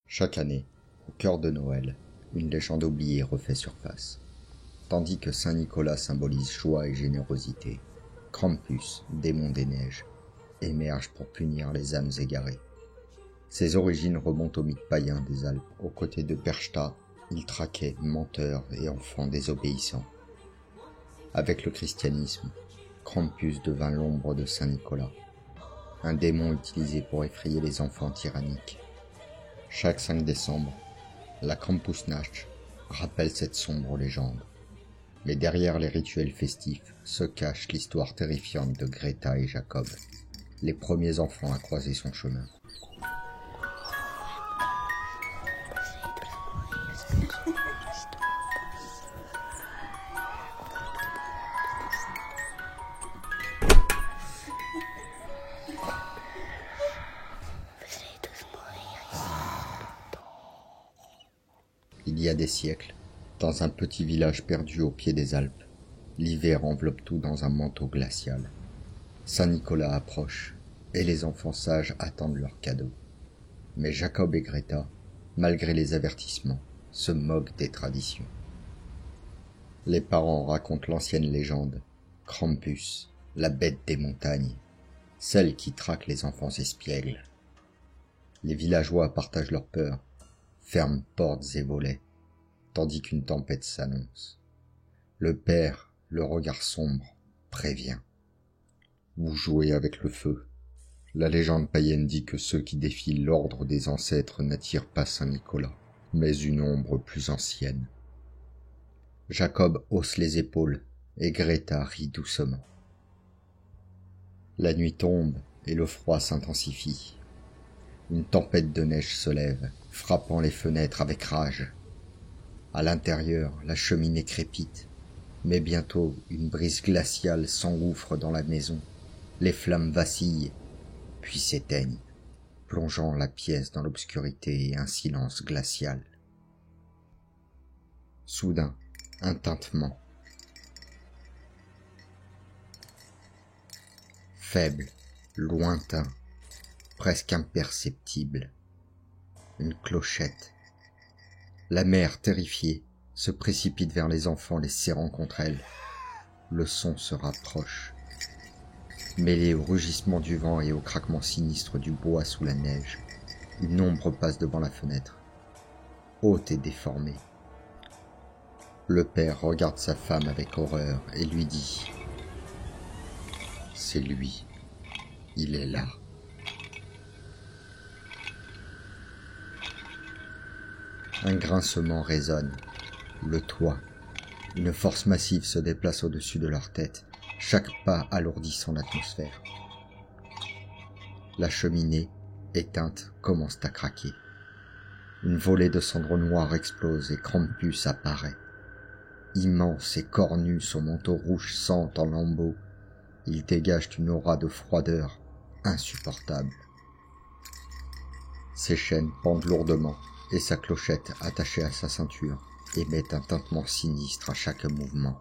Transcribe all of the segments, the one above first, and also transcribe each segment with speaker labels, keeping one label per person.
Speaker 1: Chaque année, au cœur de Noël, une légende oubliée refait surface. Tandis que Saint Nicolas symbolise joie et générosité, Krampus, démon des neiges, émerge pour punir les âmes égarées. Ses origines remontent au mythe païen des Alpes. Aux côtés de Perchta, il traquait menteurs et enfants désobéissants. Avec le christianisme, Krampus devint l'ombre de Saint Nicolas, un démon utilisé pour effrayer les enfants tyranniques. Chaque 5 décembre, la Krampusnacht rappelle cette sombre légende. Mais derrière les rituels festifs se cache l'histoire terrifiante de Greta et Jacob, les premiers enfants à croiser son chemin. Il y a des siècles, dans un petit village perdu au pied des Alpes, l'hiver enveloppe tout dans un manteau glacial. Saint Nicolas approche, et les enfants sages attendent leurs cadeaux. Mais Jacob et Greta, malgré les avertissements, se moquent des traditions. Les parents racontent l'ancienne légende, Krampus, la bête des montagnes, celle qui traque les enfants espiègles. Les villageois partagent leur peur, ferment portes et volets, tandis qu'une tempête s'annonce. Le père, le regard sombre, prévient. Vous jouez avec le feu. La légende païenne dit que ceux qui défient l'ordre des ancêtres n'attirent pas Saint Nicolas, mais une ombre plus ancienne. Jacob hausse les épaules et Greta rit doucement. La nuit tombe et le froid s'intensifie. Une tempête de neige se lève, frappant les fenêtres avec rage. À l'intérieur, la cheminée crépite, mais bientôt une brise glaciale s'engouffre dans la maison. Les flammes vacillent, puis s'éteignent, plongeant la pièce dans l'obscurité et un silence glacial. Soudain, un tintement. Faible, lointain, presque imperceptible. Une clochette. La mère, terrifiée, se précipite vers les enfants, les serrant contre elle. Le son se rapproche. Mêlé au rugissement du vent et au craquement sinistre du bois sous la neige, une ombre passe devant la fenêtre, haute et déformée. Le père regarde sa femme avec horreur et lui dit « C'est lui, il est là ». Un grincement résonne, le toit, une force massive se déplace au-dessus de leur tête, chaque pas alourdissant l'atmosphère. La cheminée, éteinte, commence à craquer. Une volée de cendres noires explose et Krampus apparaît. Immense et cornu, son manteau rouge sent en lambeaux. Il dégage une aura de froideur insupportable. Ses chaînes pendent lourdement et sa clochette attachée à sa ceinture émet un tintement sinistre à chaque mouvement.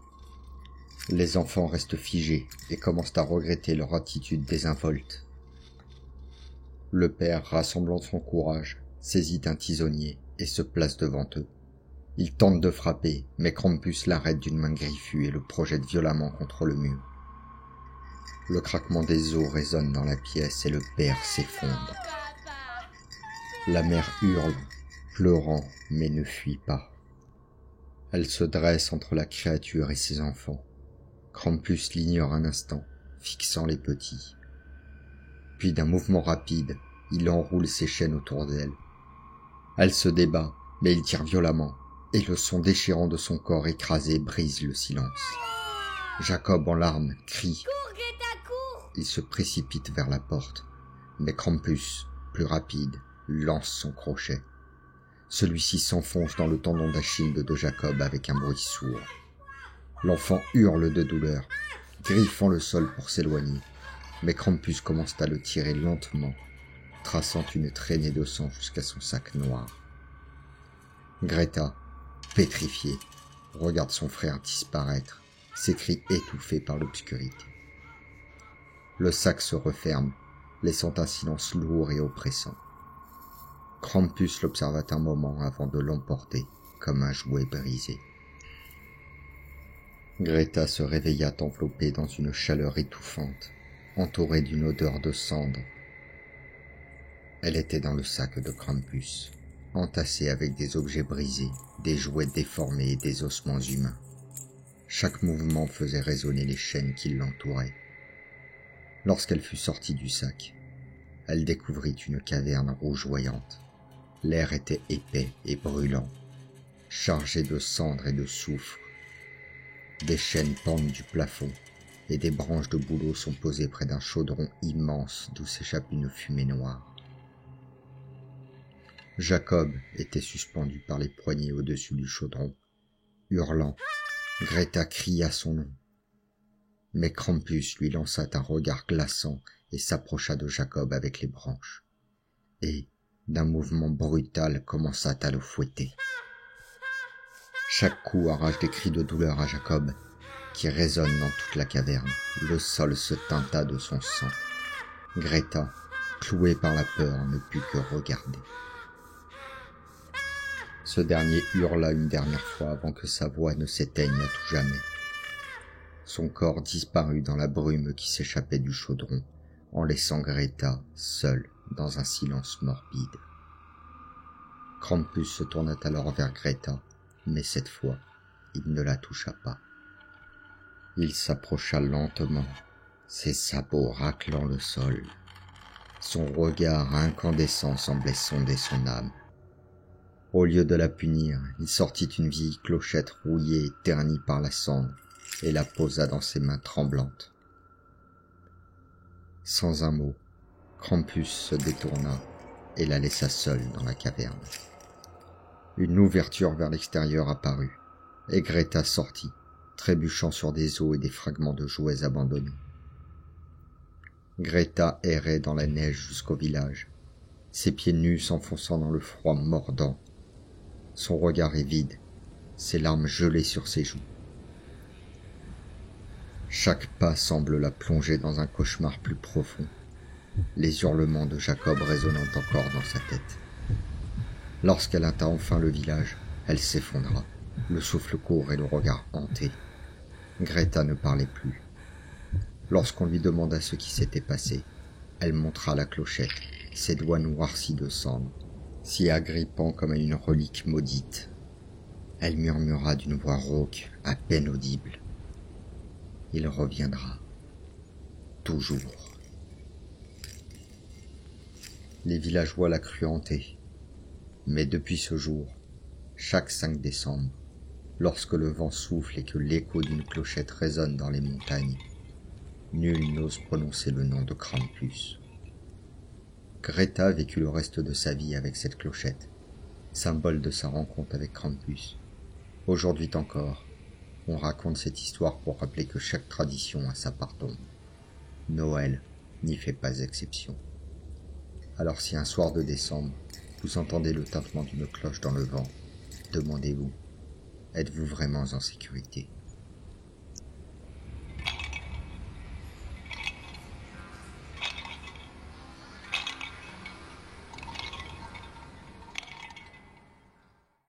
Speaker 1: Les enfants restent figés et commencent à regretter leur attitude désinvolte. Le père, rassemblant son courage, saisit un tisonnier et se place devant eux. Il tente de frapper, mais Krampus l'arrête d'une main griffue et le projette violemment contre le mur. Le craquement des os résonne dans la pièce et le père s'effondre. La mère hurle, pleurant, mais ne fuit pas. Elle se dresse entre la créature et ses enfants. Krampus l'ignore un instant, fixant les petits. Puis d'un mouvement rapide, il enroule ses chaînes autour d'elle. Elle se débat, mais il tire violemment, et le son déchirant de son corps écrasé brise le silence. Jacob en larmes crie.
Speaker 2: Cours, Greta, cours!
Speaker 1: Il se précipite vers la porte, mais Krampus, plus rapide, lance son crochet. Celui-ci s'enfonce dans le tendon d'Achille de Jacob avec un bruit sourd. L'enfant hurle de douleur, griffant le sol pour s'éloigner, mais Krampus commence à le tirer lentement, traçant une traînée de sang jusqu'à son sac noir. Greta, pétrifiée, regarde son frère disparaître, ses cris étouffés par l'obscurité. Le sac se referme, laissant un silence lourd et oppressant. Krampus l'observa un moment avant de l'emporter comme un jouet brisé. Greta se réveilla enveloppée dans une chaleur étouffante, entourée d'une odeur de cendre. Elle était dans le sac de Krampus, entassée avec des objets brisés, des jouets déformés et des ossements humains. Chaque mouvement faisait résonner les chaînes qui l'entouraient. Lorsqu'elle fut sortie du sac, elle découvrit une caverne rougeoyante. L'air était épais et brûlant, chargé de cendres et de soufre. Des chaînes pendent du plafond et des branches de bouleau sont posées près d'un chaudron immense d'où s'échappe une fumée noire. Jacob était suspendu par les poignets au-dessus du chaudron. Hurlant, Greta cria son nom. Mais Krampus lui lança un regard glaçant et s'approcha de Jacob avec les branches. Et, d'un mouvement brutal, commença à le fouetter. Chaque coup arrache des cris de douleur à Jacob, qui résonnent dans toute la caverne. Le sol se teinta de son sang. Greta, clouée par la peur, ne put que regarder. Ce dernier hurla une dernière fois avant que sa voix ne s'éteigne à tout jamais. Son corps disparut dans la brume qui s'échappait du chaudron, en laissant Greta seule dans un silence morbide. Krampus se tourna alors vers Greta, mais cette fois, il ne la toucha pas. Il s'approcha lentement, ses sabots raclant le sol. Son regard incandescent semblait sonder son âme. Au lieu de la punir, il sortit une vieille clochette rouillée et ternie par la cendre et la posa dans ses mains tremblantes. Sans un mot, Krampus se détourna et la laissa seule dans la caverne. Une ouverture vers l'extérieur apparut, et Greta sortit, trébuchant sur des os et des fragments de jouets abandonnés. Greta errait dans la neige jusqu'au village, ses pieds nus s'enfonçant dans le froid mordant. Son regard est vide, ses larmes gelées sur ses joues. Chaque pas semble la plonger dans un cauchemar plus profond, les hurlements de Jacob résonnant encore dans sa tête. Lorsqu'elle atteint enfin le village, elle s'effondra, le souffle court et le regard hanté. Greta ne parlait plus. Lorsqu'on lui demanda ce qui s'était passé, elle montra la clochette, ses doigts noircis de cendre, si agrippant comme une relique maudite. Elle murmura d'une voix rauque, à peine audible. « Il reviendra. Toujours. » Les villageois la crurent hantée. Mais depuis ce jour, chaque 5 décembre, lorsque le vent souffle et que l'écho d'une clochette résonne dans les montagnes, nul n'ose prononcer le nom de Krampus. Greta vécut le reste de sa vie avec cette clochette, symbole de sa rencontre avec Krampus. Aujourd'hui encore, on raconte cette histoire pour rappeler que chaque tradition a sa part d'ombre. Noël n'y fait pas exception. Alors si un soir de décembre, vous entendez le tintement d'une cloche dans le vent, demandez-vous, êtes-vous vraiment en sécurité ?